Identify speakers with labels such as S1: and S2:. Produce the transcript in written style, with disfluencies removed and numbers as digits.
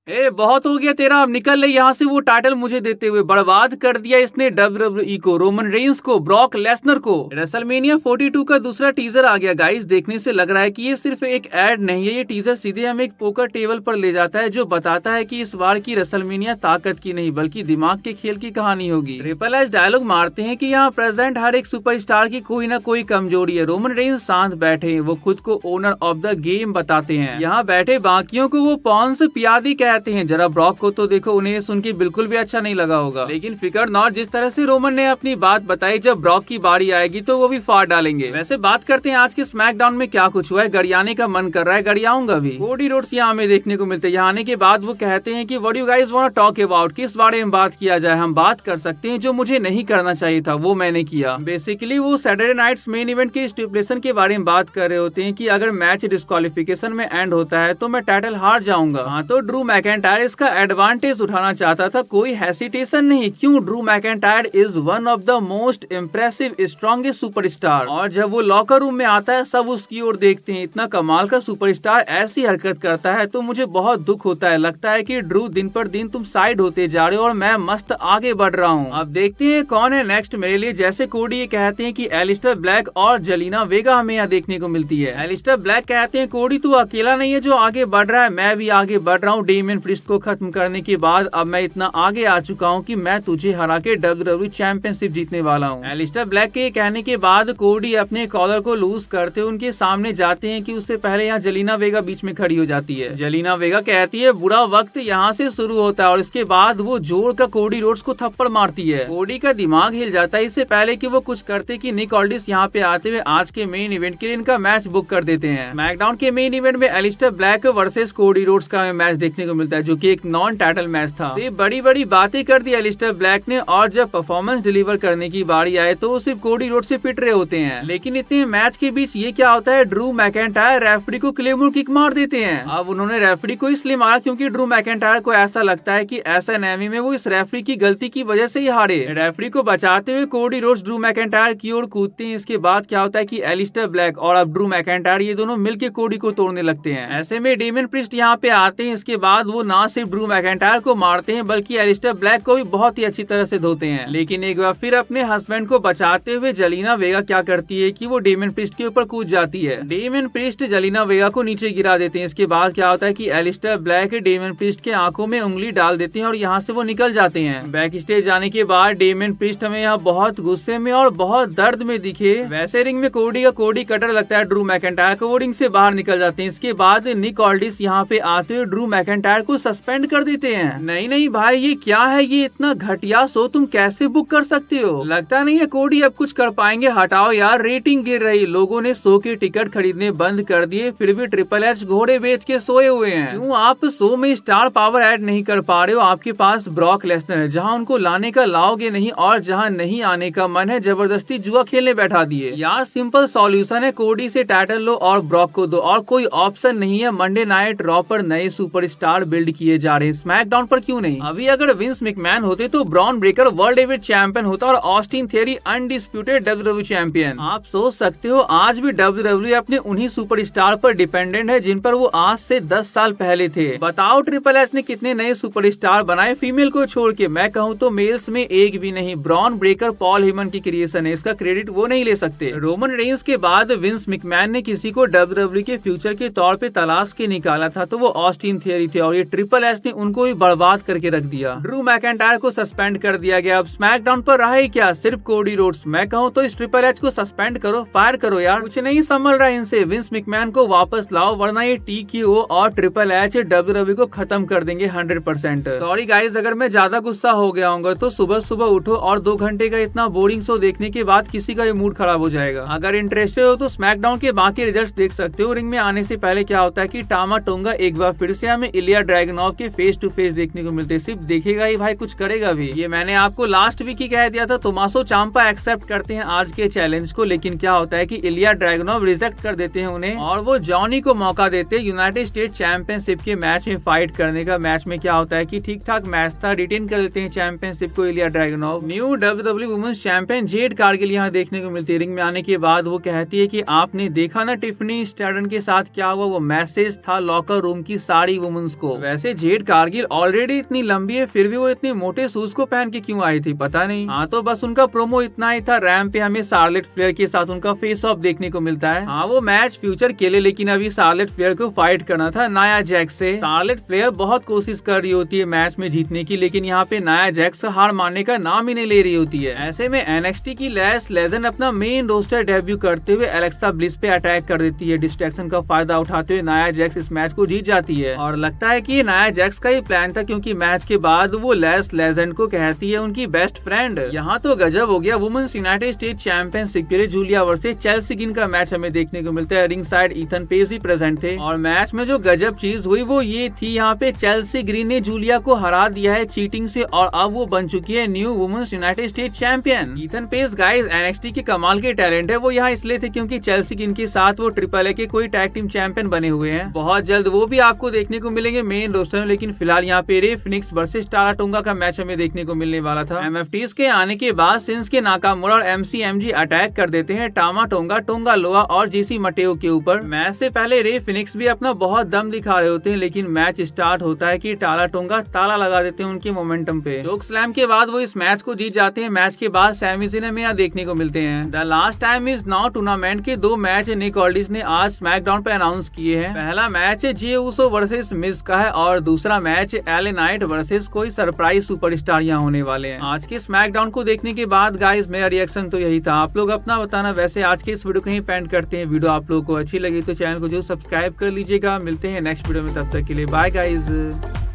S1: ए बहुत हो गया तेरा, अब निकल ले यहाँ से। वो टाइटल मुझे देते हुए बर्बाद कर दिया इसने डब्ल्यूडब्ल्यूई को, रोमन रेंस को, ब्रॉक लेसनर को। रेसलमेनिया 42 का दूसरा टीजर आ गया गाइस। देखने से लग रहा है कि ये सिर्फ एक एड नहीं है, ये टीजर सीधे हमें एक पोकर टेबल पर ले जाता है, जो बताता है कि इस बार की रेसलमेनिया ताकत की नहीं बल्कि दिमाग के खेल की कहानी होगी। ट्रिपल एच डायलॉग मारते हैं कि यहाँ प्रेजेंट हर एक सुपरस्टार की कोई ना कोई कमजोरी है। रोमन रेंस शांत बैठे हैं, वो खुद को ओनर ऑफ द गेम बताते हैं। यहाँ बैठे बाकियों को वो पॉन्स पियादी कहते हैं। जरा ब्रॉक को तो देखो, उन्हें सुन के बिल्कुल भी अच्छा नहीं लगा होगा। लेकिन फिकर नॉट, जिस तरह से रोमन ने अपनी बात बताई, जब ब्रॉक की बारी आएगी तो वो भी फाड़ डालेंगे। वैसे बात करते हैं आज के स्मैकडाउन में क्या कुछ हुआ है। गड़ियाने का मन कर रहा है, गड़ियाऊंगा भी। कोडी रोड्स यहाँ हमें देखने को मिलते हैं। यहाँ आने के बाद वो कहते हैं कि what you guys want to talk about, किस बारे में बात किया जाए। हम बात कर सकते हैं, जो मुझे नहीं करना चाहिए था वो मैंने किया। बेसिकली वो सैटरडे नाइट्स मेन इवेंट के स्टिपुलेशन के बारे में बात कर रहे होते हैं कि अगर मैच डिस्क्वालिफिकेशन में एंड होता है तो मैं टाइटल हार जाऊंगा। हाँ, तो ड्रू मैकेंटायर इसका एडवांटेज उठाना चाहता था, कोई हेसिटेशन नहीं। क्यों? Drew McIntyre is one of the most impressive strongest superstar. और जब वो लॉकर रूम में आता है सब उसकी ओर देखते हैं। इतना कमाल का सुपरस्टार ऐसी हरकत करता है तो मुझे बहुत दुख होता है। लगता है कि ड्रू दिन पर दिन तुम साइड होते जा रहे हो और मैं मस्त आगे बढ़ रहा हूँ। अब देखते हैं कौन है नेक्स्ट मेरे लिए। जैसे कोडी ये कहते हैं कि एलिस्टर ब्लैक और जेलिना वेगा हमें यहाँ देखने को मिलती है। एलिस्टर ब्लैक कहते हैं कोडी तू अकेला नहीं है जो आगे बढ़ रहा है, मैं भी आगे बढ़ रहा हूँ। डेमियन प्रिस्ट को खत्म करने के बाद अब मैं इतना आगे आ चुका हूँ कि मैं तुझे हरा के डब्ल्यूडब्ल्यूई चैंपियनशिप जीतने वाला हूँ। एलिस्टर ब्लैक के कहने के बाद कोडी अपने कॉलर को लूज करते उनके सामने जाते हैं कि उससे पहले यहाँ जेलिना वेगा बीच में खड़ी हो जाती है। जेलिना वेगा कहती है बुरा वक्त यहाँ से शुरू होता है, और इसके बाद वो जोर का कोडी रोड्स को थप्पड़ मारती है। कोडी का दिमाग हिल जाता है। इससे पहले कि वो कुछ करते कि निक ऑल्डिस यहाँ पे आते हुए आज के मेन इवेंट के लिए इनका मैच बुक कर देते हैं। स्मैकडाउन के मेन इवेंट में Alistair Black versus Cody Rhodes का मैच देखने को मिलता है, जो कि एक नॉन टाइटल मैच था। बड़ी बड़ी बातें कर दी एलिस्टर ब्लैक ने, और जब परफॉर्मेंस डिलीवर करने की बारी आए तो वो सिर्फ कोडी रोड से पिट रहे होते हैं। लेकिन इतने मैच के बीच ये क्या होता है, ड्रू मैकेंटायर रेफरी को क्लेमोर किक मार देते हैं। अब उन्होंने रेफरी को इसलिए मारा क्योंकि ड्रू मैकेंटायर को ऐसा लगता है कि ऐसा नेमी में वो इस रेफरी की गलती की वजह से ही हारे। रेफरी को बचाते हुए कोडी रोड्स ड्रू मैकेंटायर की ओर कूदते हैं। इसके बाद क्या होता है कि एलिस्टर ब्लैक और अब ड्रू मैकेंटायर ये दोनों मिलकर कोडी को तोड़ने लगते हैं। ऐसे में डेमियन प्रिस्ट यहाँ पे आते हैं। इसके बाद वो ना सिर्फ ड्रू मैकेंटायर को मारते हैं बल्कि एलिस्टर ब्लैक को भी बहुत ही अच्छी तरह से धोते हैं। लेकिन एक बार फिर अपने हस्बैंड को बचाते हुए जेलिना वेगा क्या करती है कि वो डेमियन प्रिस्ट के ऊपर कूद जाती है। डेमियन प्रिस्ट जेलिना वेगा को नीचे गिरा देते हैं। इसके बाद क्या होता है कि एलिस्टर ब्लैक डेमियन प्रिस्ट के आंखों में उंगली डाल देते हैं और यहाँ से वो निकल जाते हैं। बैक स्टेज जाने के बाद डेमियन प्रिस्ट हमें यहाँ बहुत गुस्से में और बहुत दर्द में दिखे। वैसे रिंग में कोडी का कोडी कटर लगता है ड्रू मैकेंटायर को, वो रिंग से बाहर निकल जाते हैं। इसके बाद निक ऑल्डिस यहाँ पे आते हुए ड्रू मैकेंटायर को सस्पेंड कर देते हैं। नहीं नहीं भाई, ये क्या है, ये इतना घटिया शो तुम कैसे बुक कर सकते हो? लगता नहीं है कोडी अब कुछ कर पाएंगे। हटाओ यार, रेटिंग गिर रही। लोगों ने शो के टिकट खरीदने बंद कर दिए, फिर भी ट्रिपल एच घोड़े बेच के सोए हुए हैं। क्यों आप शो में स्टार पावर ऐड नहीं कर पा रहे हो? आपके पास ब्रॉक लेसनर है, जहाँ उनको लाने का लाओगे नहीं, और जहाँ नहीं आने का मन है जबरदस्ती जुआ खेलने बैठा दिए। यार सिंपल सॉल्यूशन है, कोडी से टाइटल लो और ब्रॉक को दो, और कोई ऑप्शन नहीं है। मंडे नाइट रॉ पर नए सुपरस्टार बिल्ड किए जा रहे हैं, स्मैकडाउन पर क्यों नहीं? अभी अगर विंस मैकमैन होते तो Bron Breakker world heavyweight champion होता और Austin theory undisputed WWE champion. आप सोच सकते हो आज भी डब्ल्यूडब्ल्यूई अपने उन्हीं सुपरस्टार पर डिपेंडेंट है जिन पर वो आज से 10 साल पहले थे। बताओ ट्रिपल एच ने कितने नए सुपरस्टार बनाए फीमेल को छोड़ के? मैं कहूँ तो मेल्स में एक भी नहीं। ब्रॉन ब्रेकर पॉल हेमन की क्रिएशन है, इसका क्रेडिट वो नहीं ले सकते। रोमन रेंस के बाद विंस मैकमैन ने किसी को डब्ल्यूडब्ल्यूई के फ्यूचर के तौर पे तलाश के निकाला था तो वो ऑस्टिन थियरी थे, और ये ट्रिपल एच ने उनको ही बर्बाद करके रख दिया। ड्रू मैकेंटायर को सस्पेंड कर दिया गया। अब स्मैकडाउन पर रहा ही क्या, सिर्फ कोडी रोड्स। मैं कहूँ तो इस ट्रिपल एच को सस्पेंड करो, फायर करो यार, कुछ नहीं संभल रहा इनसे। विंस मैकमैन को वापस लाओ, वरना ये TKO और ट्रिपल एच डब्ल्यूडब्ल्यूई को खत्म कर देंगे 100%। सॉरी गाइज, अगर मैं ज्यादा गुस्सा हो गया हूँ तो सुबह सुबह उठो और 2 घंटे का इतना बोरिंग शो देखने के बाद किसी का ये मूड खराब हो जाएगा। अगर इंटरेस्टेड हो तो स्मैकडाउन के बाकी रिजल्ट्स देख सकते हो। रिंग में आने से पहले क्या होता है कि टामा टोंगा एक बार फिर से हमें इलिया ड्रैगनोव के फेस टू फेस देखने को मिलते हैं। सिर्फ देखेगा ही भाई, कुछ करेगा भी? ये मैंने आपको लास्ट वीक ही कह दिया था। तोमासो चांपा एक्सेप्ट करते हैं आज के चैलेंज को, लेकिन क्या होता है कि इलिया ड्रैगनोव रिजेक्ट कर देते हैं उन्हें, और वो जॉनी को मौका देते हैं यूनाइटेड स्टेट चैंपियनशिप के मैच में फाइट करने का। मैच में क्या होता है कि ठीक ठाक मैच था, रिटेन कर लेते हैं चैंपियनशिप को Ilja Dragunov. New WWE women's champion Jade Cargill यहाँ देखने को मिलती है। रिंग में आने के बाद वो कहती है कि आपने देखा ना टिफनी स्टैडन के साथ क्या हुआ? वो मैसेज था लॉकर रूम की सारी वुमेन्स को। वैसे जेड कारगिल ऑलरेडी इतनी लंबी है, फिर भी वो इतने मोटे शूज को पहन के क्यों आई थी पता नहीं। हाँ तो बस उनका प्रोमो इतना ही था। रैम पे हमें शार्लेट फ्लेयर के साथ उनका फेस ऑफ देखने को मिलता है। हाँ वो मैच फ्यूचर के लिए, लेकिन अभी शार्लेट फ्लेयर को फाइट करना था नाया जैक्स से। शार्लेट फ्लेयर बहुत कोशिश कर रही होती है मैच में जीतने की, लेकिन यहाँ पे नाया जैक्स हार मानने का नाम ही नहीं ले रही होती है। ऐसे में एनएक्सटी की लैश लेजेंड अपना मेन रोस्टर डेब्यू करते हुए एलेक्सा ब्लिस पे अटैक कर देती है। डिस्ट्रैक्शन का फायदा उठाते हुए नाया जैक्स इस मैच को जीत जाती है और लगता है कि ये नाया जैक्स का ही प्लान था, क्योंकि मैच के बाद वो लैश लेजेंड को कहती है उनकी बेस्ट फ्रेंड। यहाँ तो गजब हो गया। वुमेन्स यूनाइटेड स्टेट चैंपियनशिप के लिए जूलिया वर्सेस चेल्सी गिन का मैच हमें देखने को मिलता है। रिंग साइड ईथन पेस भी प्रेजेंट थे और मैच में जो गजब चीज हुई वो ये थी, यहाँ पे चेल्सी ग्रीन ने जूलिया को हरा दिया है चीटिंग से और अब वो बन चुकी है new women's United State champion. Ethan Page guys NXT के कमाल के टैलेंट है। वो यहाँ इसलिए थे क्योंकि चेल्सी गिन के साथ वो ट्रिपल ए के कोई टैग टीम चैंपियन बने हुए हैं। बहुत जल्द वो भी आपको देखने को मिलेंगे मेन रोस्टर में, लेकिन फिलहाल यहाँ पे रे फिनिक्स वर्सेस टारा टोंगा का मैच हमें देखने को मिलने वाला था। एमएफटीज के आने के बाद सिंस के नाकामुरा और एमसीएमजी अटैक कर देते हैं टामा टोंगा, टोंगा लोआ और जेसी मटेओ के ऊपर। मैच से पहले रे फिनिक्स भी अपना बहुत दम दिखा रहे होते हैं, लेकिन मैच स्टार्ट होता है कि टारा टोंगा ताला लगा देते हैं उनके मोमेंटम पे। चोक स्लैम के बाद वो इस मैच को जीत जाते हैं। मैच के बाद सैमी ज़िन में यहाँ देखने को मिलते हैं। The last time is now tournament के 2 मैच निक ऑल्डिस ने आज स्मैकडाउन पे अनाउंस किए हैं। पहला मैच जे ऊसो वर्सेस मिज का है और दूसरा मैच एले नाइट वर्सेस कोई सरप्राइज सुपरस्टार यहाँ होने वाले हैं। आज के स्मैकडाउन को देखने के बाद गाइस मेरा रिएक्शन तो यही था। आप लोग अपना बताना। वैसे आज के इस वीडियो को ही पेंट करते हैं। वीडियो आप लोगों को अच्छी लगी तो चैनल को जो सब्सक्राइब कर लीजिएगा। मिलते हैं नेक्स्ट वीडियो में, तब तक के लिए बाय गाइस।